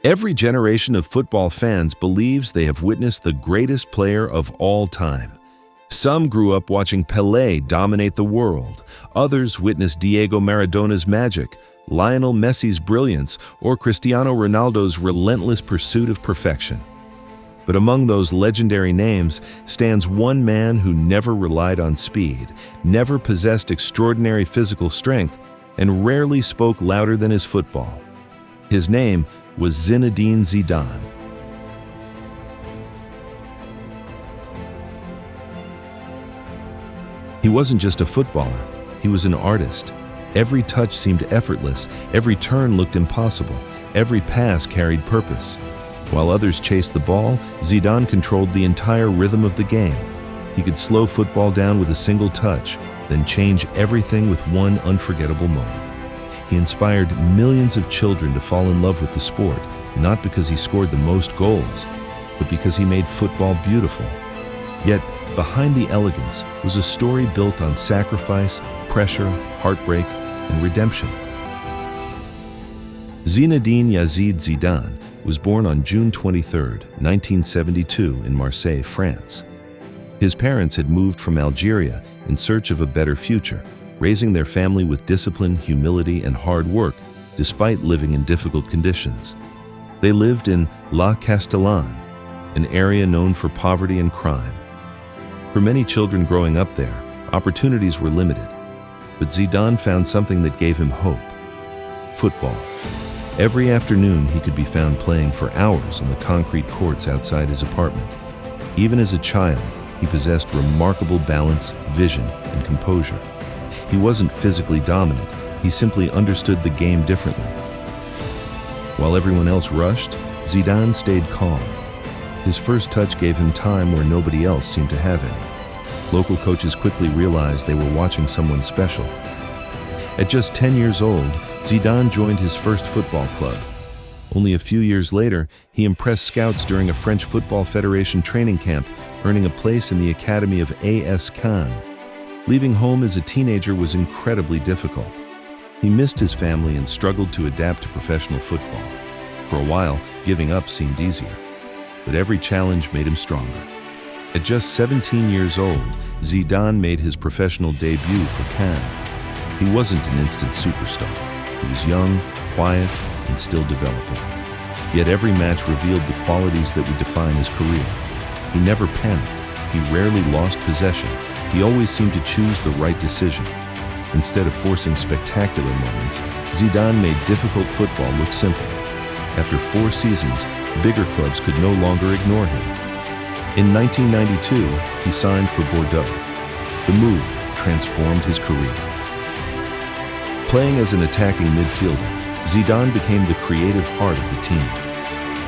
Every generation of football fans believes they have witnessed the greatest player of all time. Some grew up watching Pelé dominate the world. Others witnessed Diego Maradona's magic, Lionel Messi's brilliance, or Cristiano Ronaldo's relentless pursuit of perfection. But among those legendary names stands one man who never relied on speed, never possessed extraordinary physical strength, and rarely spoke louder than his football. His name was Zinedine Zidane. He wasn't just a footballer, he was an artist. Every touch seemed effortless, every turn looked impossible, every pass carried purpose. While others chased the ball, Zidane controlled the entire rhythm of the game. He could slow football down with a single touch, then change everything with one unforgettable moment. He inspired millions of children to fall in love with the sport, not because he scored the most goals, but because he made football beautiful. Yet, behind the elegance was a story built on sacrifice, pressure, heartbreak, and redemption. Zinedine Zidane was born on June 23, 1972 in Marseille, France. His parents had moved from Algeria in search of a better future, raising their family with discipline, humility, and hard work, despite living in difficult conditions. They lived in La Castellane, an area known for poverty and crime. For many children growing up there, opportunities were limited, but Zidane found something that gave him hope: football. Every afternoon he could be found playing for hours on the concrete courts outside his apartment. Even as a child, he possessed remarkable balance, vision, and composure. He wasn't physically dominant, he simply understood the game differently. While everyone else rushed, Zidane stayed calm. His first touch gave him time where nobody else seemed to have any. Local coaches quickly realized they were watching someone special. At just 10 years old, Zidane joined his first football club. Only a few years later, he impressed scouts during a French Football Federation training camp, earning a place in the academy of AS Cannes. Leaving home as a teenager was incredibly difficult. He missed his family and struggled to adapt to professional football. For a while, giving up seemed easier, but every challenge made him stronger. At just 17 years old, Zidane made his professional debut for Cannes. He wasn't an instant superstar. He was young, quiet, and still developing. Yet every match revealed the qualities that would define his career. He never panicked. He rarely lost possession. He always seemed to choose the right decision. Instead of forcing spectacular moments, Zidane made difficult football look simple. After 4 seasons, bigger clubs could no longer ignore him. In 1992, he signed for Bordeaux. The move transformed his career. Playing as an attacking midfielder, Zidane became the creative heart of the team.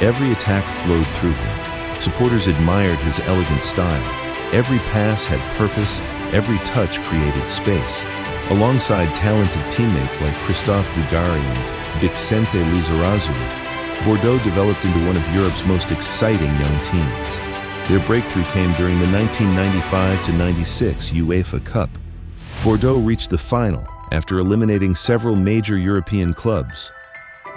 Every attack flowed through him. Supporters admired his elegant style. Every pass had purpose, every touch created space. Alongside talented teammates like Christophe Dugarry and Vicente Lizarazu, Bordeaux developed into one of Europe's most exciting young teams. Their breakthrough came during the 1995-96 UEFA Cup. Bordeaux reached the final after eliminating several major European clubs.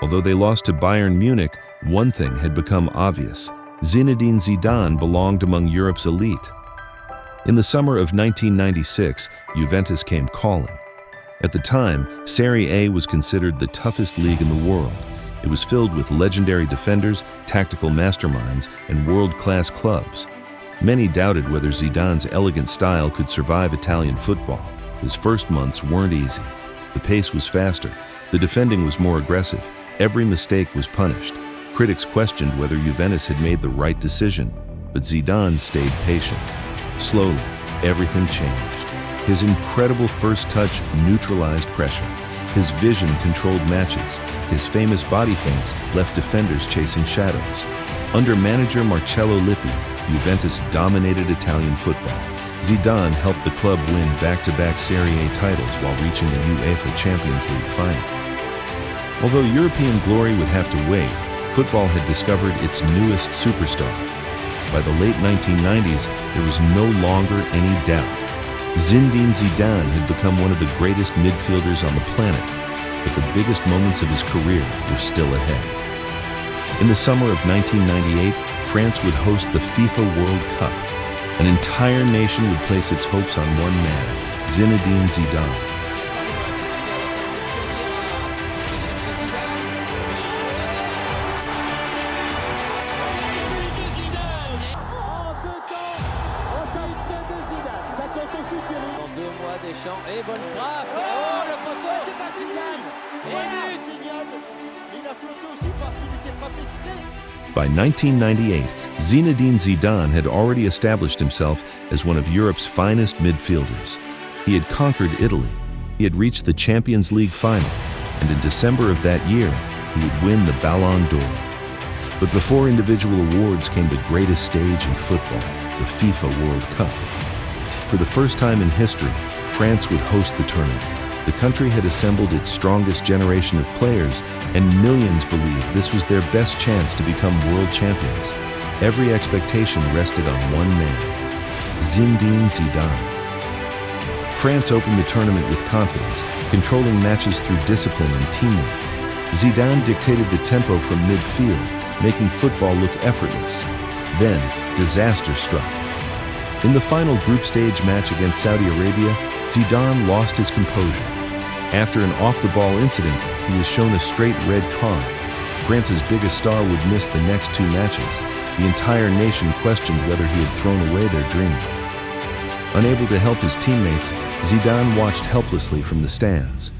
Although they lost to Bayern Munich, one thing had become obvious: Zinedine Zidane belonged among Europe's elite. In the summer of 1996, Juventus came calling. At the time, Serie A was considered the toughest league in the world. It was filled with legendary defenders, tactical masterminds, and world-class clubs. Many doubted whether Zidane's elegant style could survive Italian football. His first months weren't easy. The pace was faster, the defending was more aggressive, every mistake was punished. Critics questioned whether Juventus had made the right decision, but Zidane stayed patient. Slowly, everything changed. His incredible first touch neutralized pressure. His vision controlled matches. His famous body feints left defenders chasing shadows. Under manager Marcello Lippi, Juventus dominated Italian football. Zidane helped the club win back-to-back Serie A titles while reaching the UEFA Champions League final. Although European glory would have to wait, football had discovered its newest superstar. By the late 1990s, there was no longer any doubt. Zinedine Zidane had become one of the greatest midfielders on the planet, but the biggest moments of his career were still ahead. In the summer of 1998, France would host the FIFA World Cup. An entire nation would place its hopes on one man, Zinedine Zidane. Et bonne frappe. Oh, le poteau, c'est pas Zidane. Voilà, indéniable. Mais il a flotté aussi parce qu'il était frappé très. By 1998, Zinedine Zidane had already established himself as one of Europe's finest midfielders. He had conquered Italy. He had reached the Champions League final, and in December of that year, he would win the Ballon d'Or. But before individual awards came the greatest stage in football, the FIFA World Cup. For the first time in history, France would host the tournament. The country had assembled its strongest generation of players, and millions believed this was their best chance to become world champions. Every expectation rested on one man, Zinedine Zidane. France opened the tournament with confidence, controlling matches through discipline and teamwork. Zidane dictated the tempo from midfield, making football look effortless. Then, disaster struck. In the final group stage match against Saudi Arabia, Zidane lost his composure. After an off-the-ball incident, he was shown a straight red card. France's biggest star would miss the next two matches. The entire nation questioned whether he had thrown away their dream. Unable to help his teammates, Zidane watched helplessly from the stands.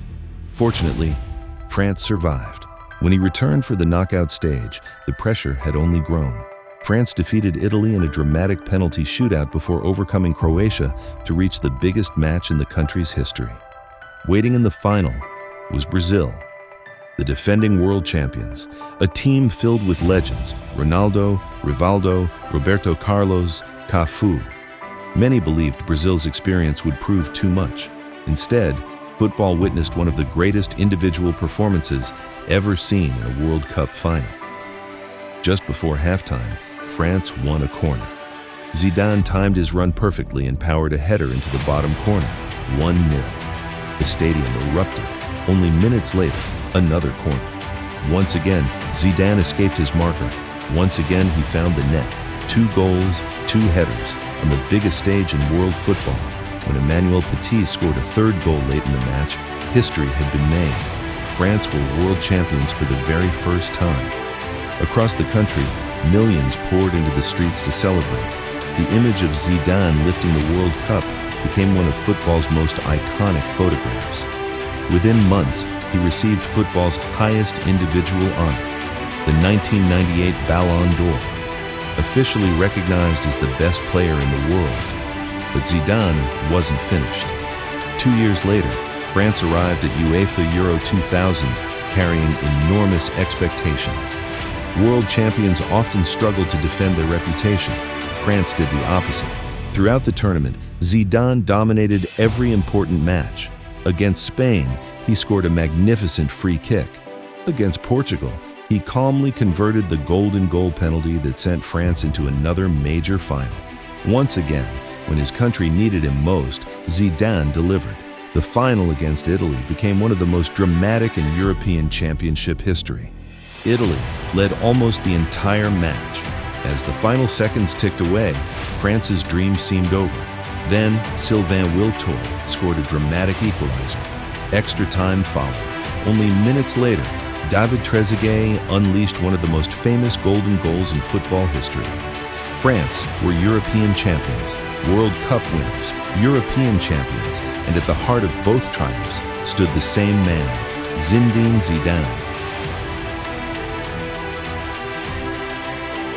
Fortunately, France survived. When he returned for the knockout stage, the pressure had only grown. France defeated Italy in a dramatic penalty shootout before overcoming Croatia to reach the biggest match in the country's history. Waiting in the final was Brazil, the defending world champions, a team filled with legends, Ronaldo, Rivaldo, Roberto Carlos, Cafu. Many believed Brazil's experience would prove too much. Instead, football witnessed one of the greatest individual performances ever seen in a World Cup final. Just before halftime, France won a corner. Zidane timed his run perfectly and powered a header into the bottom corner, 1-0. The stadium erupted. Only minutes later, another corner. Once again, Zidane escaped his marker. Once again, he found the net. 2 goals, 2 headers, on the biggest stage in world football. When Emmanuel Petit scored a 3rd goal late in the match, history had been made. France were world champions for the very first time. Across the country, millions poured into the streets to celebrate. The image of Zidane lifting the World Cup became one of football's most iconic photographs. Within months, he received football's highest individual honor, the 1998 Ballon d'Or, officially recognized as the best player in the world. But Zidane wasn't finished. 2 years later, France arrived at UEFA Euro 2000, carrying enormous expectations. World champions often struggled to defend their reputation. France did the opposite. Throughout the tournament, Zidane dominated every important match. Against Spain, he scored a magnificent free kick. Against Portugal, he calmly converted the golden goal penalty that sent France into another major final. Once again, when his country needed him most, Zidane delivered. The final against Italy became one of the most dramatic in European championship history. Italy led almost the entire match. As the final seconds ticked away, France's dream seemed over. Then, Sylvain Wiltord scored a dramatic equalizer. Extra time followed. Only minutes later, David Trezeguet unleashed one of the most famous golden goals in football history. France were European champions, World Cup winners, European champions, and at the heart of both triumphs stood the same man, Zinedine Zidane.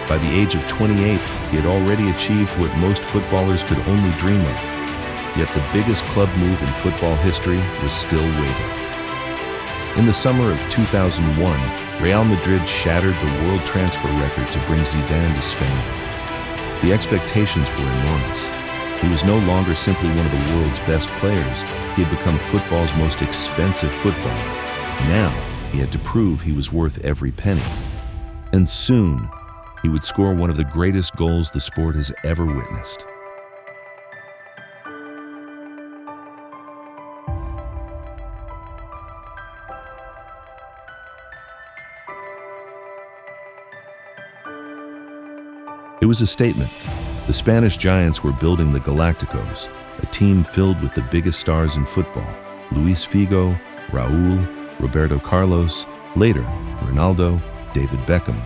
By the age of 28, he had already achieved what most footballers could only dream of. Yet the biggest club move in football history was still waiting. In the summer of 2001, Real Madrid shattered the world transfer record to bring Zidane to Spain. The expectations were enormous. He was no longer simply one of the world's best players. He had become football's most expensive footballer. Now, he had to prove he was worth every penny. And soon, he would score one of the greatest goals the sport has ever witnessed. It was a statement. The Spanish giants were building the Galacticos, a team filled with the biggest stars in football: Luis Figo, Raúl, Roberto Carlos, later Ronaldo, David Beckham.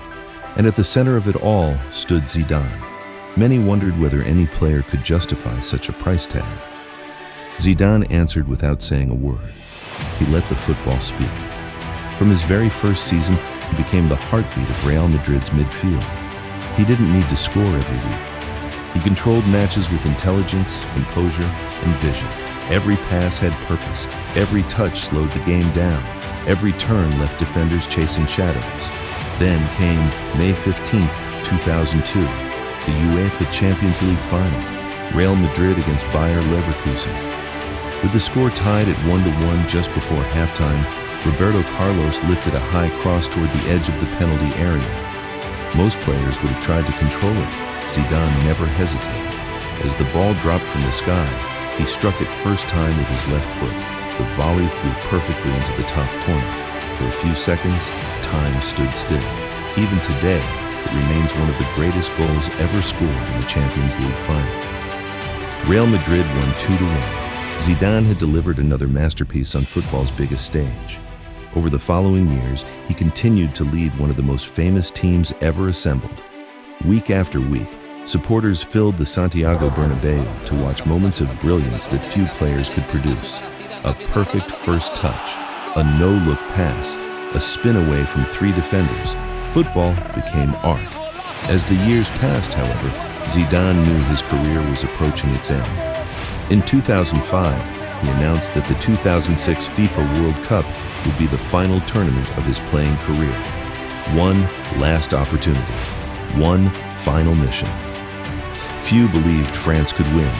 And at the center of it all stood Zidane. Many wondered whether any player could justify such a price tag. Zidane answered without saying a word. He let the football speak. From his very first season, he became the heartbeat of Real Madrid's midfield. He didn't need to score every week. He controlled matches with intelligence, composure, and vision. Every pass had purpose. Every touch slowed the game down. Every turn left defenders chasing shadows. Then came May 15, 2002, the UEFA Champions League final, Real Madrid against Bayer Leverkusen. With the score tied at 1-1 just before halftime, Roberto Carlos lifted a high cross toward the edge of the penalty area. Most players would have tried to control it. Zidane never hesitated. As the ball dropped from the sky, he struck it first time with his left foot. The volley flew perfectly into the top corner. For a few seconds, time stood still. Even today, it remains one of the greatest goals ever scored in the Champions League final. Real Madrid won 2-1. Zidane had delivered another masterpiece on football's biggest stage. Over the following years, he continued to lead one of the most famous teams ever assembled. Week after week, supporters filled the Santiago Bernabeu to watch moments of brilliance that few players could produce. A perfect first touch, a no-look pass, a spin away from three defenders. Football became art. As the years passed, however, Zidane knew his career was approaching its end. In 2005, he announced that the 2006 FIFA World Cup would be the final tournament of his playing career. One last opportunity. One final mission. Few believed France could win.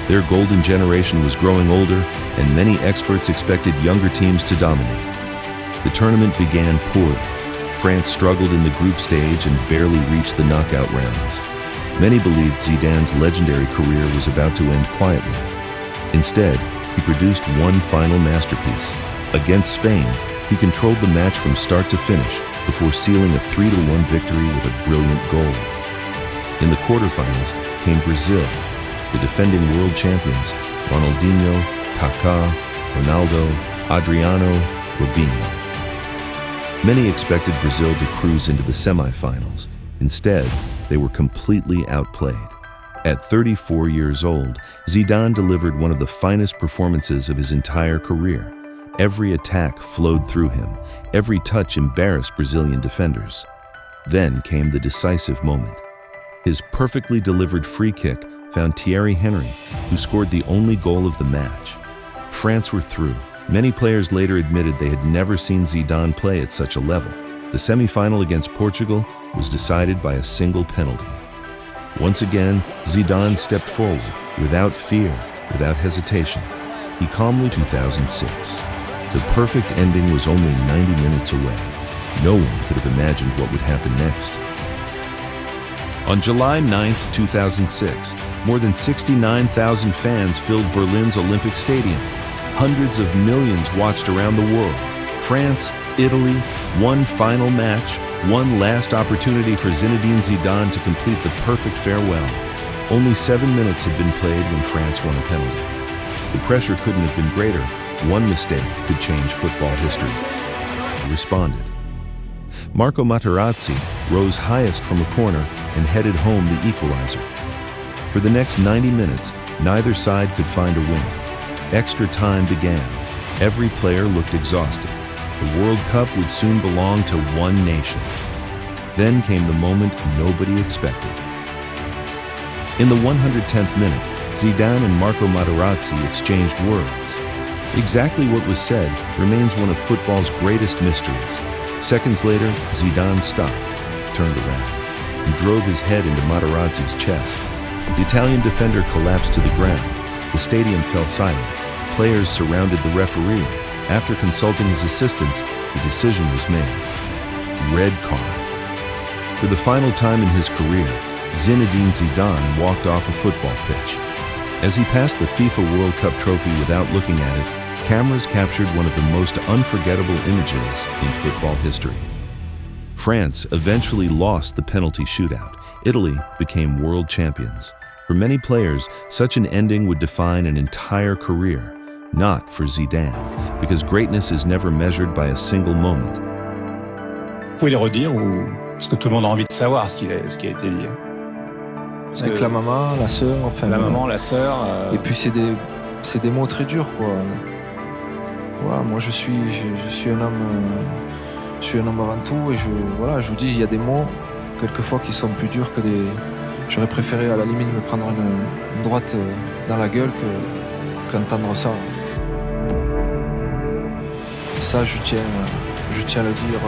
Their golden generation was growing older, and many experts expected younger teams to dominate. The tournament began poorly. France struggled in the group stage and barely reached the knockout rounds. Many believed Zidane's legendary career was about to end quietly. Instead, he produced one final masterpiece. Against Spain, he controlled the match from start to finish before sealing a 3-1 victory with a brilliant goal. In the quarterfinals came Brazil, the defending world champions: Ronaldinho, Kaká, Ronaldo, Adriano, Robinho. Many expected Brazil to cruise into the semifinals. Instead, they were completely outplayed. At 34 years old, Zidane delivered one of the finest performances of his entire career. Every attack flowed through him. Every touch embarrassed Brazilian defenders. Then came the decisive moment. His perfectly delivered free kick found Thierry Henry, who scored the only goal of the match. France were through. Many players later admitted they had never seen Zidane play at such a level. The semi-final against Portugal was decided by a single penalty. Once again, Zidane stepped forward, without fear, without hesitation. He calmly 2006. The perfect ending was only 90 minutes away. No one could have imagined what would happen next. On July 9, 2006, more than 69,000 fans filled Berlin's Olympic Stadium. Hundreds of millions watched around the world. France, Italy, one final match, one last opportunity for Zinedine Zidane to complete the perfect farewell. Only 7 minutes had been played when France won a penalty. The pressure couldn't have been greater. One mistake could change football history. He responded. Marco Materazzi rose highest from a corner and headed home the equalizer. For the next 90 minutes, neither side could find a win. Extra time began. Every player looked exhausted. The World Cup would soon belong to one nation. Then came the moment nobody expected. In the 110th minute, Zidane and Marco Materazzi exchanged words. Exactly what was said remains one of football's greatest mysteries. Seconds later, Zidane stopped, turned around, and drove his head into Materazzi's chest. The Italian defender collapsed to the ground. The stadium fell silent. Players surrounded the referee. After consulting his assistants, the decision was made. Red card. For the final time in his career, Zinedine Zidane walked off a football pitch. As he passed the FIFA World Cup trophy without looking at it, cameras captured one of the most unforgettable images in football history. France eventually lost the penalty shootout. Italy became world champions. For many players, such an ending would define an entire career. Not for Zidane, because greatness is never measured by a single moment. Vous pouvez le redire ou parce que tout le monde a envie de savoir ce qui a été dit. Avec la maman, la sœur, enfin. La maman, la sœur. Et puis c'est des mots très durs, quoi. Voilà, moi je suis un homme avant tout et je vous dis, il y a des mots quelquefois qui sont plus durs que des. J'aurais préféré à la limite me prendre une droite dans la gueule qu'entendre ça. Ça, je tiens à le dire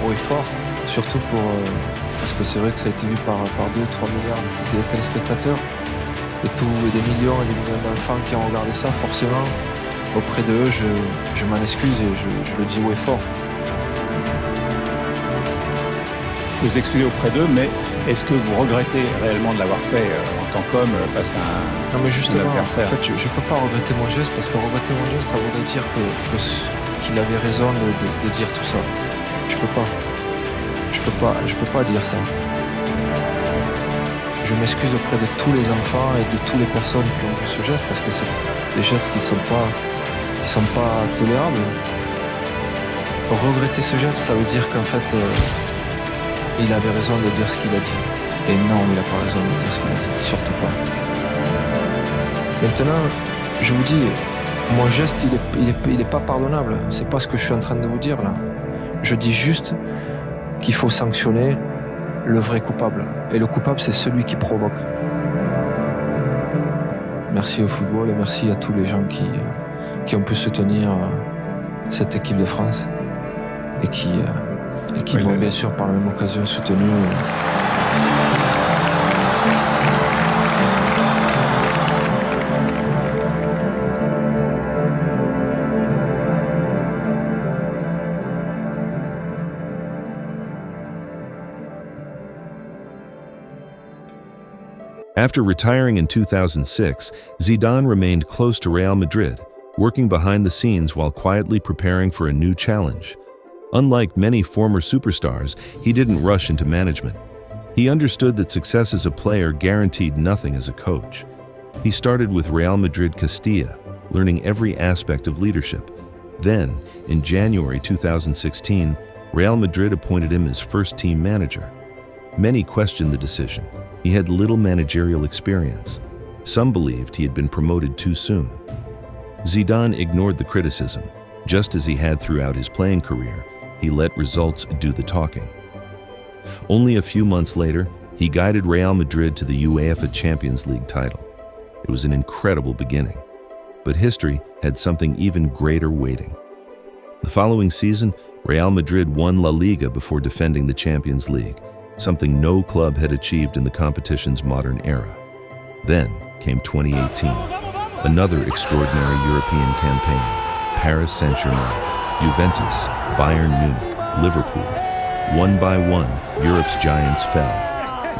haut et fort, surtout parce que c'est vrai que ça a été vu par 2-3 milliards de téléspectateurs et des millions d'enfants qui ont regardé ça. Forcément, auprès d'eux, je m'en excuse et je le dis haut et fort. Vous excusez auprès d'eux, mais est-ce que vous regrettez réellement de l'avoir fait en tant qu'homme face à un Non mais justement, adversaire? En fait, je peux pas regretter mon geste parce que regretter mon geste, ça voudrait dire qu'il avait raison de dire tout ça. Je peux pas dire ça. Je m'excuse auprès de tous les enfants et de toutes les personnes qui ont vu ce geste parce que c'est des gestes qui sont pas tolérables. Regretter ce geste, ça veut dire qu'en fait, il avait raison de dire ce qu'il a dit. Et non, il n'a pas raison de dire ce qu'il a dit. Surtout pas. Maintenant, je vous dis, mon geste, il est pas pardonnable. C'est pas ce que je suis en train de vous dire là. Je dis juste qu'il faut sanctionner le vrai coupable. Et le coupable, c'est celui qui provoque. Merci au football et merci à tous les gens qui ont pu soutenir cette équipe de France et qui m'ont bien sûr par la même occasion soutenu. After retiring in 2006, Zidane remained close to Real Madrid, working behind the scenes while quietly preparing for a new challenge. Unlike many former superstars, he didn't rush into management. He understood that success as a player guaranteed nothing as a coach. He started with Real Madrid Castilla, learning every aspect of leadership. Then, in January 2016, Real Madrid appointed him as first-team manager. Many questioned the decision. He had little managerial experience. Some believed he had been promoted too soon. Zidane ignored the criticism. Just as he had throughout his playing career, he let results do the talking. Only a few months later, he guided Real Madrid to the UEFA Champions League title. It was an incredible beginning. But history had something even greater waiting. The following season, Real Madrid won La Liga before defending the Champions League, something no club had achieved in the competition's modern era. Then came 2018, another extraordinary European campaign. Paris Saint-Germain, Juventus, Bayern Munich, Liverpool. One by one, Europe's giants fell.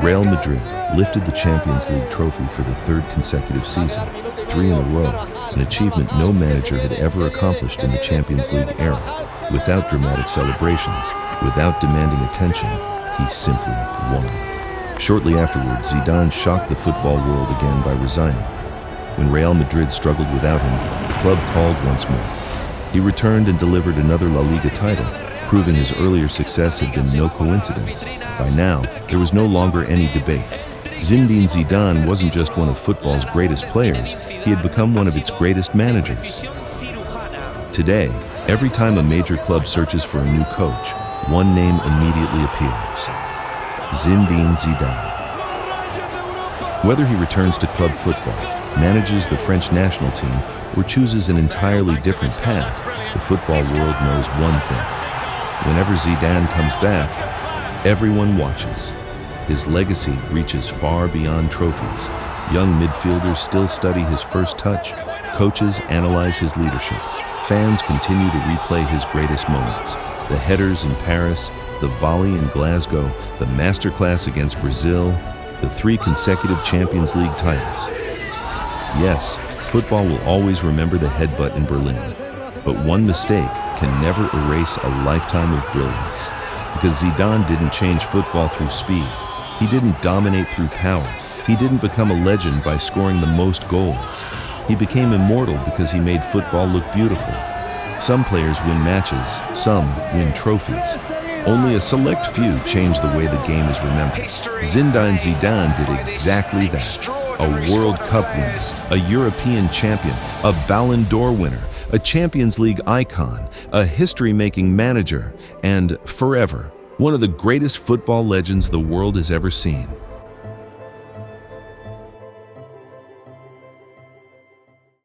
Real Madrid lifted the Champions League trophy for the third consecutive season, 3 in a row, an achievement no manager had ever accomplished in the Champions League era. Without dramatic celebrations, without demanding attention, he simply won. Shortly afterwards, Zidane shocked the football world again by resigning. When Real Madrid struggled without him, the club called once more. He returned and delivered another La Liga title, proving his earlier success had been no coincidence. By now, there was no longer any debate. Zinedine Zidane wasn't just one of football's greatest players, he had become one of its greatest managers. Today, every time a major club searches for a new coach, one name immediately appears: Zinedine Zidane. Whether he returns to club football, manages the French national team, or chooses an entirely different path, the football world knows one thing. Whenever Zidane comes back, everyone watches. His legacy reaches far beyond trophies. Young midfielders still study his first touch. Coaches analyze his leadership. Fans continue to replay his greatest moments. The headers in Paris, the volley in Glasgow, the masterclass against Brazil, the 3 consecutive Champions League titles. Yes, football will always remember the headbutt in Berlin, but one mistake can never erase a lifetime of brilliance. because Zidane didn't change football through speed. He didn't dominate through power. He didn't become a legend by scoring the most goals. He became immortal because he made football look beautiful. Some players win matches, some win trophies. Only a select few change the way the game is remembered. Zinedine Zidane did exactly that. A World Cup winner, a European champion, a Ballon d'Or winner, a Champions League icon, a history-making manager, and forever, one of the greatest football legends the world has ever seen.